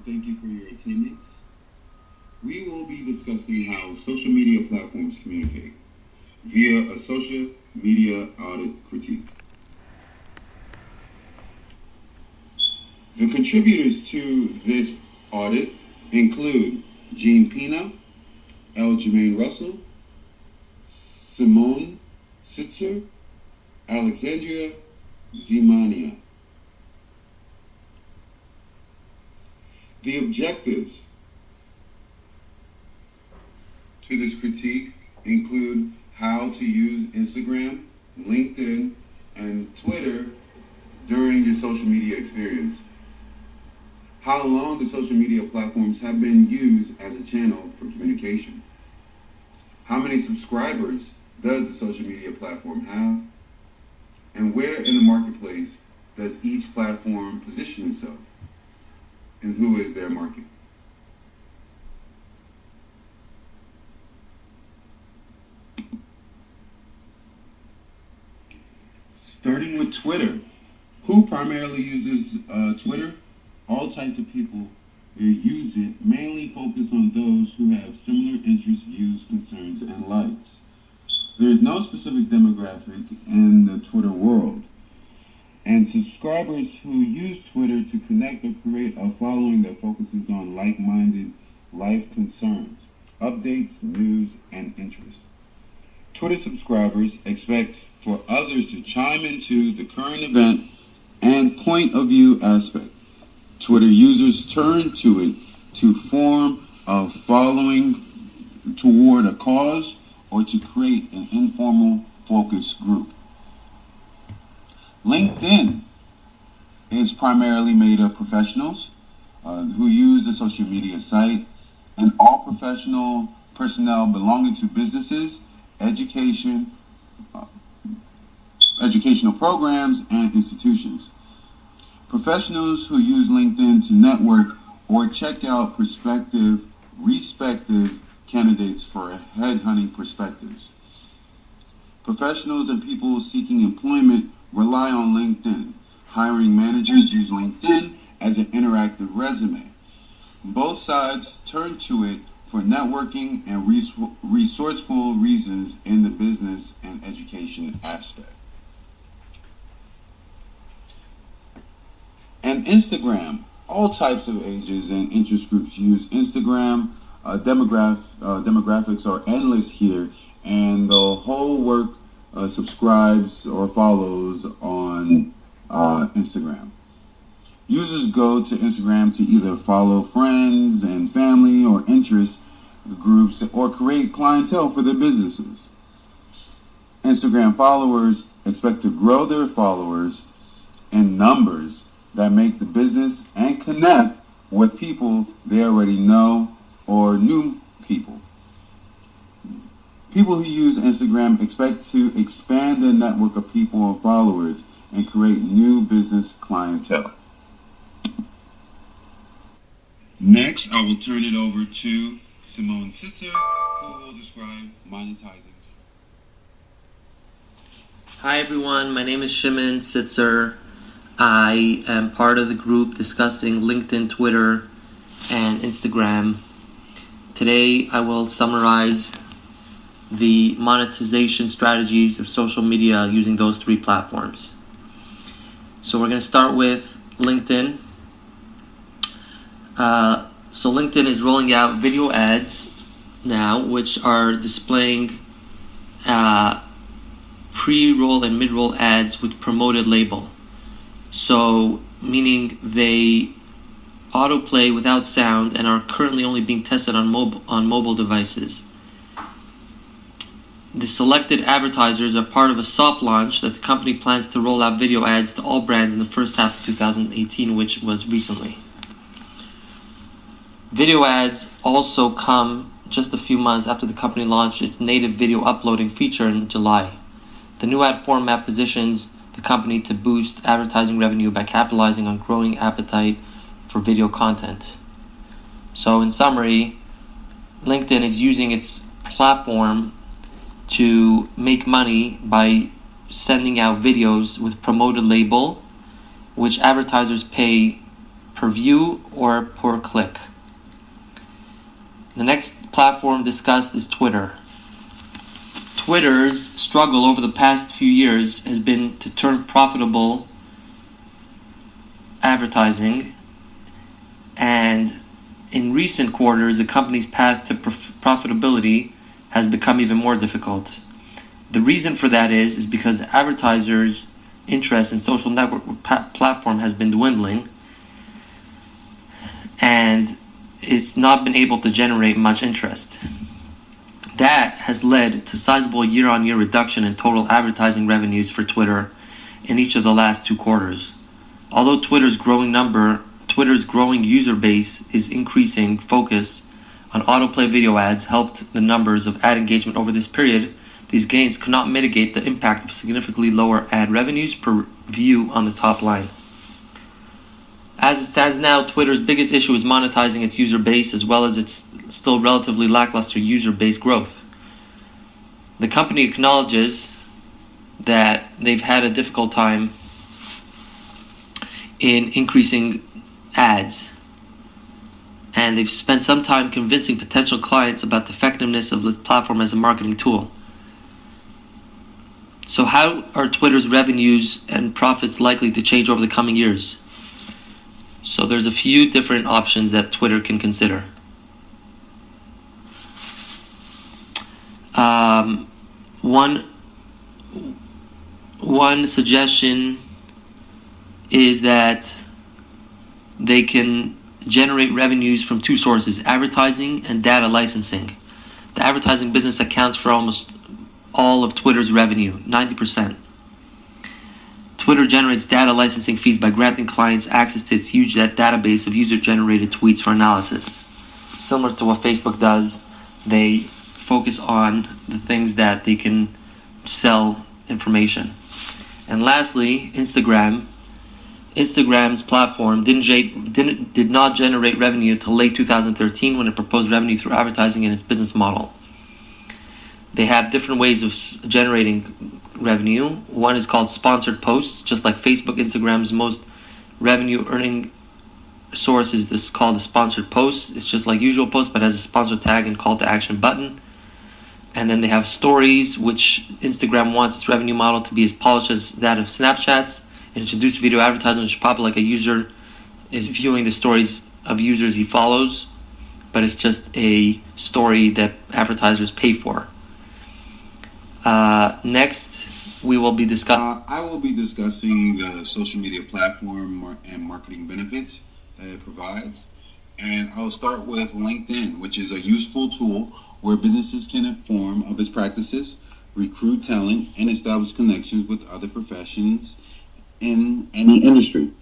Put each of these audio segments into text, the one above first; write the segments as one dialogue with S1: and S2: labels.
S1: thank you for your attendance. We will be discussing how social media platforms communicate via a social media audit critique. The contributors to this audit include Gene Pina, L. Jermaine Russell, Simone Sitzer, Alexandria Zimania. The objectives to this critique include how to use Instagram, LinkedIn, and Twitter during your social media experience. How long the social media platforms have been used as a channel for communication. How many subscribers does the social media platform have? And where in the marketplace does each platform position itself? And who is their market? Starting with Twitter. Who primarily uses Twitter? All types of people who use it, mainly focus on those who have similar interests, views, concerns, and likes. There is no specific demographic in the Twitter world, and subscribers who use Twitter to connect or create a following that focuses on like-minded life concerns, updates, news, and interests. Twitter subscribers expect for others to chime into the current event and point of view aspect. Twitter users turn to it to form a following toward a cause or to create an informal focus group. LinkedIn is primarily made of professionals who use the social media site, and all professional personnel belonging to businesses, educational programs, and institutions. Professionals who use LinkedIn to network or check out respective candidates for headhunting perspectives. Professionals and people seeking employment rely on LinkedIn. Hiring managers use LinkedIn as an interactive resume. Both sides turn to it for networking and resourceful reasons in the business and education aspect. And Instagram. All types of ages and interest groups use Instagram. Demographics are endless here, and the whole work subscribes or follows on Instagram. Users go to Instagram to either follow friends and family or interest groups or create clientele for their businesses. Instagram followers expect to grow their followers in numbers that make the business and connect with people they already know or new people. People who use Instagram expect to expand their network of people and followers and create new business clientele. Next, I will turn it over to Simone Sitzer, who will describe monetizing.
S2: Hi everyone, my name is Shimon Sitzer. I am part of the group discussing LinkedIn, Twitter, and Instagram. Today I will summarize the monetization strategies of social media using those three platforms. So we're going to start with LinkedIn. So LinkedIn is rolling out video ads now, which are displaying pre-roll and mid-roll ads with promoted label. So meaning they autoplay without sound and are currently only being tested on mobile devices. The selected advertisers are part of a soft launch that the company plans to roll out video ads to all brands in the first half of 2018, which was recently. Video ads also come just a few months after the company launched its native video uploading feature in July. The new ad format positions the company to boost advertising revenue by capitalizing on growing appetite for video content. So in summary, LinkedIn is using its platform to make money by sending out videos with promoted label, which advertisers pay per view or per click. The next platform discussed is Twitter. Twitter's struggle over the past few years has been to turn profitable advertising, and in recent quarters, the company's path to profitability has become even more difficult. The reason for that is because advertisers' interest in social network platform has been dwindling, and it's not been able to generate much interest. That has led to sizable year-on-year reduction in total advertising revenues for Twitter in each of the last 2 quarters. Although Twitter's growing user base is increasing focus on autoplay video ads helped the numbers of ad engagement over this period, these gains could not mitigate the impact of significantly lower ad revenues per view on the top line. As it stands now, Twitter's biggest issue is monetizing its user base as well as its still relatively lackluster user base growth. The company acknowledges that they've had a difficult time in increasing ads, and they've spent some time convincing potential clients about the effectiveness of the platform as a marketing tool. So how are Twitter's revenues and profits likely to change over the coming years? So there's a few different options that Twitter can consider. One suggestion is that they can generate revenues from 2 sources, advertising and data licensing. The advertising business accounts for almost all of Twitter's revenue, 90%. Twitter generates data licensing fees by granting clients access to its huge database of user-generated tweets for analysis. Similar to what Facebook does, they focus on the things that they can sell information. And lastly, Instagram's platform did not generate revenue until late 2013 when it proposed revenue through advertising in its business model. They have different ways of generating revenue. One is called sponsored posts, just like Facebook. Instagram's most revenue earning source is this called a sponsored post. It's just like usual posts but has a sponsor tag and call to action button. And then they have stories, which Instagram wants its revenue model to be as polished as that of Snapchat's. It introduced video advertising, which is probably like a user is viewing the stories of users he follows, but it's just a story that advertisers pay for. Next, we will be discussing.
S1: I will be discussing the social media platform and marketing benefits that it provides. And I'll start with LinkedIn, which is a useful tool where businesses can inform of its practices, recruit talent, and establish connections with other professions in any industry.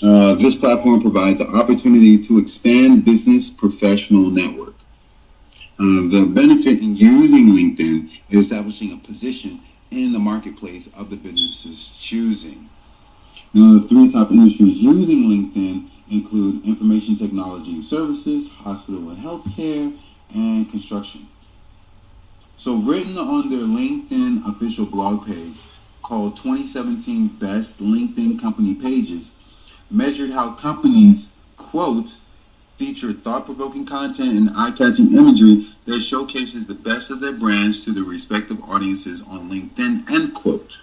S1: This platform provides the opportunity to expand business professional network. The benefit in using LinkedIn is establishing a position in the marketplace of the business's choosing. Now, the 3 top industries using LinkedIn include information technology and services, hospital and healthcare, and construction. So written on their LinkedIn official blog page called 2017 Best LinkedIn Company Pages, measured how companies, quote, feature thought-provoking content and eye-catching imagery that showcases the best of their brands to their respective audiences on LinkedIn, end quote.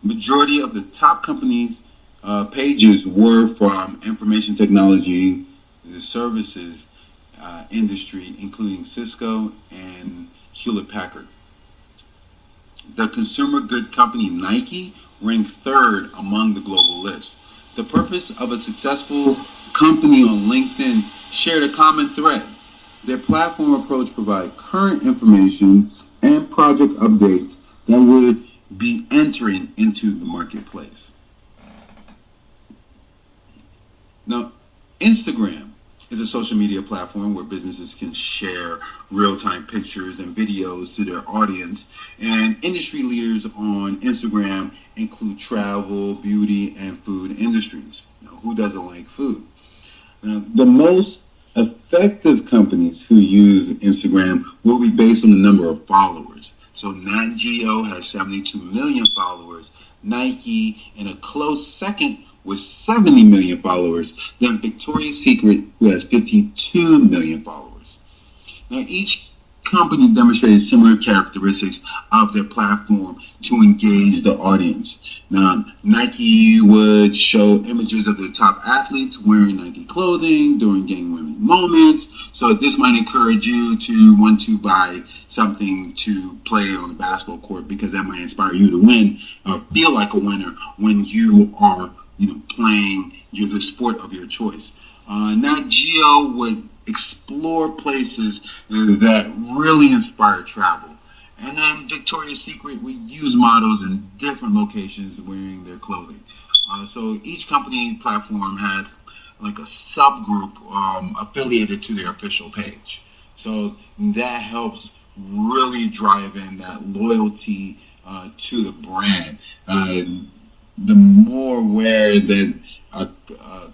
S1: Majority of the top companies' pages were from information technology, the services industry, including Cisco and Hewlett-Packard. The consumer good company Nike ranked 3rd among the global list. The purpose of a successful company on LinkedIn shared a common thread. Their platform approach provides current information and project updates that would be entering into the marketplace. Now, Instagram is a social media platform where businesses can share real-time pictures and videos to their audience, and industry leaders on Instagram include travel, beauty, and food industries. Now, who doesn't like food? Now, the most effective companies who use Instagram will be based on the number of followers. So Nat Geo has 72 million followers. Nike, in a close second with 70 million followers than Victoria's Secret, who has 52 million followers. Now, each company demonstrated similar characteristics of their platform to engage the audience. Now, Nike would show images of their top athletes wearing Nike clothing during game-winning moments. So this might encourage you to want to buy something to play on the basketball court, because that might inspire you to win or feel like a winner when you are, playing the sport of your choice. Nat Geo would explore places that really inspire travel. And then Victoria's Secret would use models in different locations wearing their clothing. So each company platform had like a subgroup affiliated to their official page. So that helps really drive in that loyalty to the brand. The more aware that a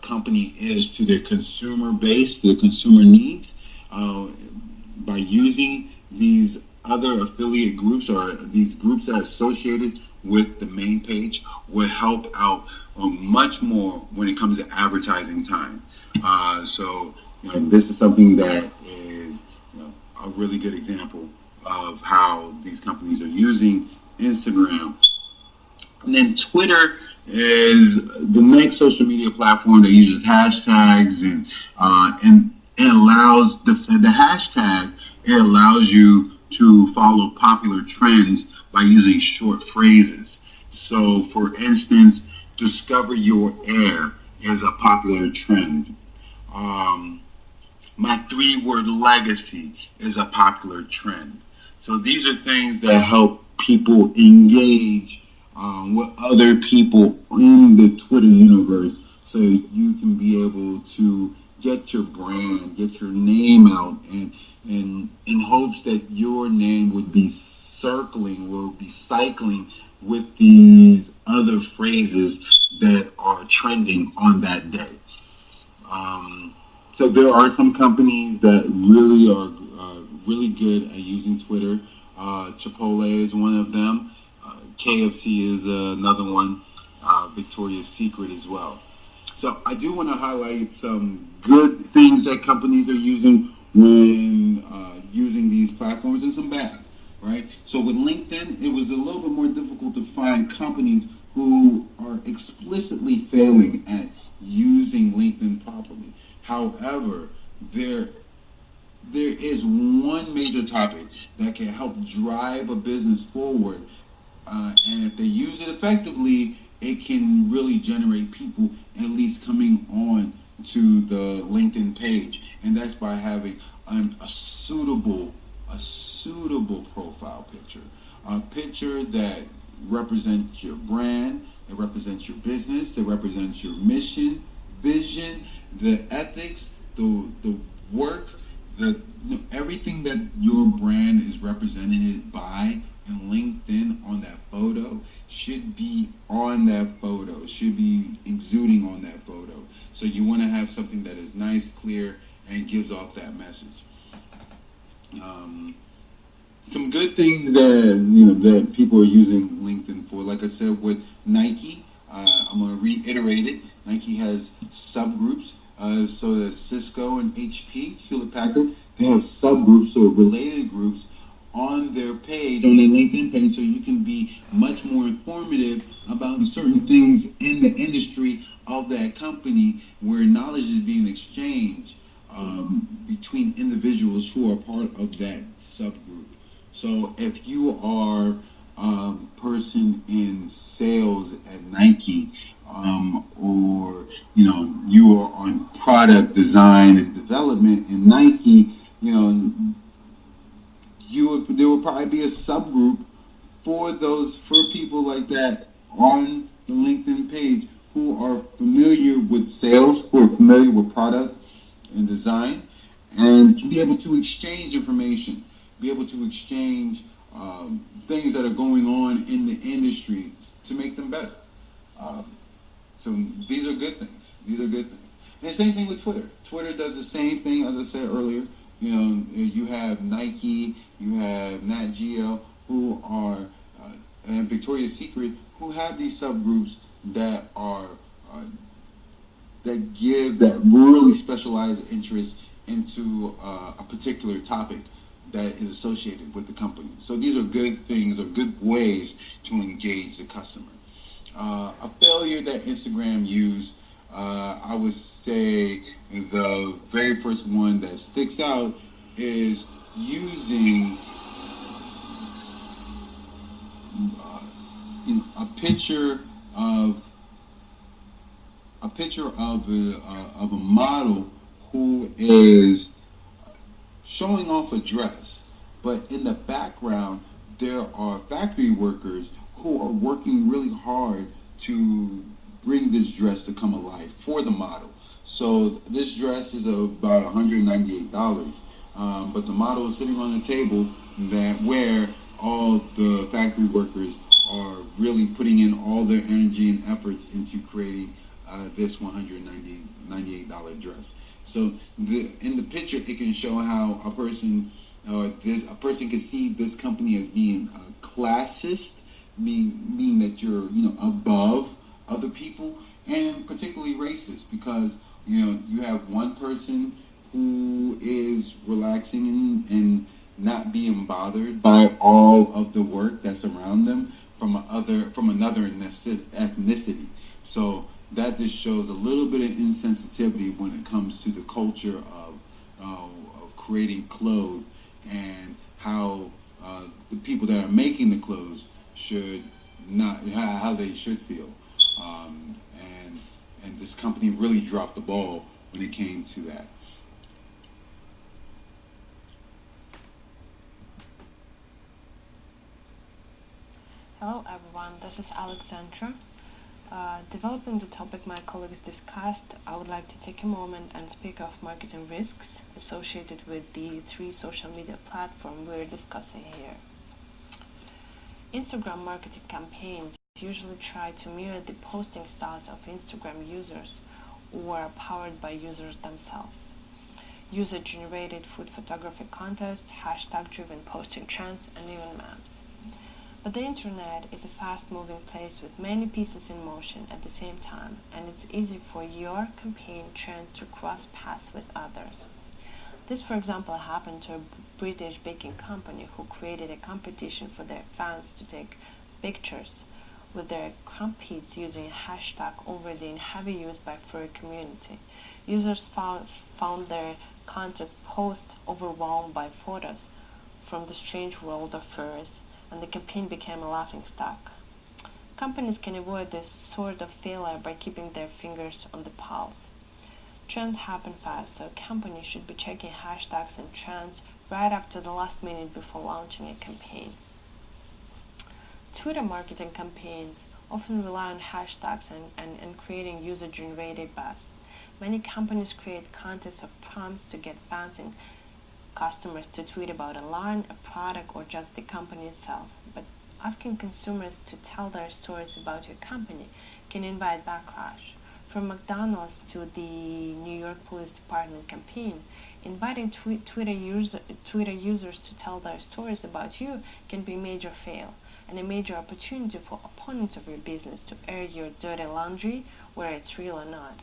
S1: company is to their consumer base, their consumer needs, by using these other affiliate groups or these groups that are associated with the main page, will help out much more when it comes to advertising time. So this is something that is a really good example of how these companies are using Instagram. And then Twitter is the next social media platform that uses hashtags and it allows the hashtag. It allows you to follow popular trends by using short phrases. So, for instance, "discover your air" is a popular trend. My 3-word legacy is a popular trend. So these are things that help people engage with other people in the Twitter universe, so you can be able to get your brand, get your name out, and in hopes that your name would be cycling with these other phrases that are trending on that day. So there are some companies that really are really good at using Twitter. Chipotle is one of them. KFC is another one. Victoria's Secret as well. So I do want to highlight some good things that companies are using when using these platforms, and some bad, right? So with LinkedIn, it was a little bit more difficult to find companies who are explicitly failing at using LinkedIn properly. However, there is one major topic that can help drive a business forward, and if they use it effectively, it can really generate people at least coming on to the LinkedIn page, and that's by having a suitable profile picture, a picture that represents your brand, that represents your business, that represents your mission, vision, the ethics, the work, everything that your brand is represented by and LinkedIn on that photo should be on that photo, should be exuding on that photo. So you want to have something that is nice, clear, and gives off that message. Some good things that people are using LinkedIn for, like I said with Nike, I'm going to reiterate it. Nike has subgroups, so that Cisco and HP, Hewlett Packard, they have subgroups, so related groups on their page, on their LinkedIn page, so you can be much more informative about certain things in the industry of that company, where knowledge is being exchanged between individuals who are part of that subgroup. So if you are a person in sales at Nike, or you are on product design and development in Nike, there will probably be a subgroup for people like that on the LinkedIn page, who are familiar with sales, who are familiar with product and design, and to be able to exchange information, be able to exchange things that are going on in the industry to make them better. So these are good things. These are good things. And the same thing with Twitter. Twitter does the same thing, as I said earlier. You have Nike, you have Nat Geo, who are, and Victoria's Secret, who have these subgroups that are uh, that give that really specialized interest into a particular topic that is associated with the company. So these are good things or good ways to engage the customer. A failure that Instagram used, I would say the very first one that sticks out is using uh, a picture of of a model who is showing off a dress, but in the background there are factory workers who are working really hard to bring this dress to come alive for the model. So this dress is about $198, but the model is sitting on the table that where all the factory workers are really putting in all their energy and efforts into creating this $198 dress. So in the picture, it can show how a person can see this company as being classist, meaning that you're above other people, and particularly racist because you have one person who is relaxing and not being bothered by all of the work that's around them from another ethnicity. So that just shows a little bit of insensitivity when it comes to the culture of creating clothes and how the people that are making the clothes should not how they should feel. And this company really dropped the ball when it came to that.
S3: Hello everyone, this is Alexandra. Developing the topic my colleagues discussed, I would like to take a moment and speak of marketing risks associated with the 3 social media platforms we're discussing here. Instagram marketing campaigns usually try to mirror the posting styles of Instagram users or are powered by users themselves. User-generated food photography contests, hashtag-driven posting trends, and even memes. But the internet is a fast-moving place with many pieces in motion at the same time, and it's easy for your campaign trend to cross paths with others. This, for example, happened to a British baking company who created a competition for their fans to take pictures with their crumpets using a hashtag already in heavy use by furry community. Users found their contest posts overwhelmed by photos from the strange world of furs, and the campaign became a laughingstock. Companies can avoid this sort of failure by keeping their fingers on the pulse. Trends happen fast, so companies should be checking hashtags and trends right up to the last minute before launching a campaign. Twitter marketing campaigns often rely on hashtags and creating user-generated buzz. Many companies create contests of prompts to get fans and customers to tweet about a line, a product, or just the company itself. But asking consumers to tell their stories about your company can invite backlash. From McDonald's to the New York Police Department campaign, inviting Twitter users to tell their stories about you can be a major fail and a major opportunity for opponents of your business to air your dirty laundry, whether it's real or not.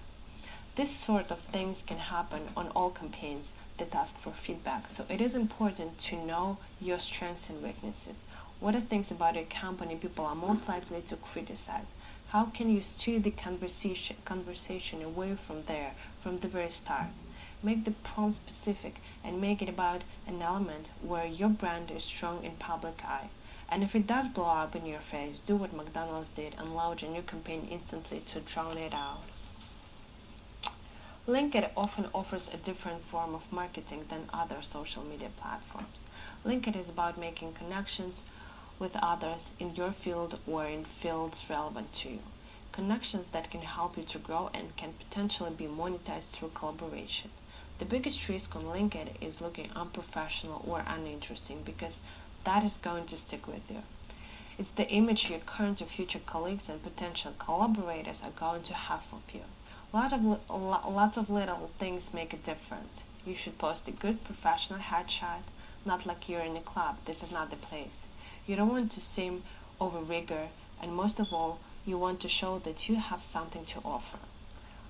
S3: This sort of things can happen on all campaigns that ask for feedback, so it is important to know your strengths and weaknesses. What are things about your company people are most likely to criticize? How can you steer the conversation away from there from the very start? Make the prompt specific and make it about an element where your brand is strong in public eye. And if it does blow up in your face, do what McDonald's did and launch a new campaign instantly to drown it out. LinkedIn often offers a different form of marketing than other social media platforms. LinkedIn is about making connections with others in your field or in fields relevant to you. Connections that can help you to grow and can potentially be monetized through collaboration. The biggest risk on LinkedIn is looking unprofessional or uninteresting because that is going to stick with you. It's the image your current or future colleagues and potential collaborators are going to have of you. Lots of little things make a difference. You should post a good professional headshot, not like you're in a club. This is not the place. You don't want to seem over rigor, and most of all, You want to show that you have something to offer.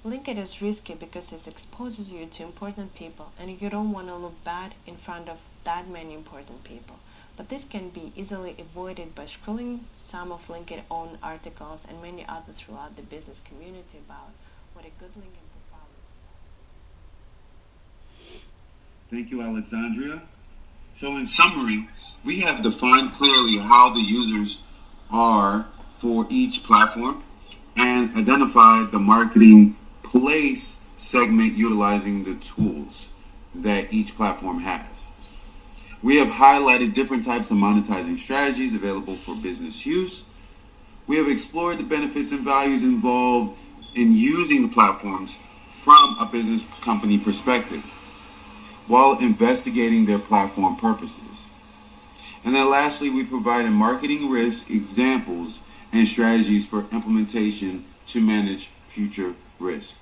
S3: LinkedIn is risky because it exposes you to important people and you don't want to look bad in front of that many important people. But this can be easily avoided by scrolling some of LinkedIn own articles and many others throughout the business community about what a good LinkedIn profile is.
S1: Thank you, Alexandria. So in summary, we have defined clearly how the users are for each platform and identified the marketing place segment utilizing the tools that each platform has. We have highlighted different types of monetizing strategies available for business use. We have explored the benefits and values involved in using the platforms from a business company perspective while investigating their platform purposes. And then lastly, we provided marketing risk examples and strategies for implementation to manage future risk.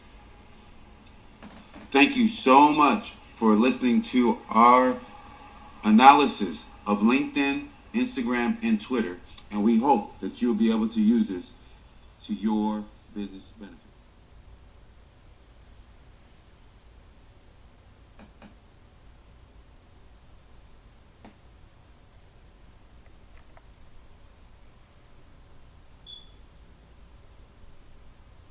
S1: Thank you so much for listening to our analysis of LinkedIn, Instagram, and Twitter, and we hope that you'll be able to use this to your business benefit.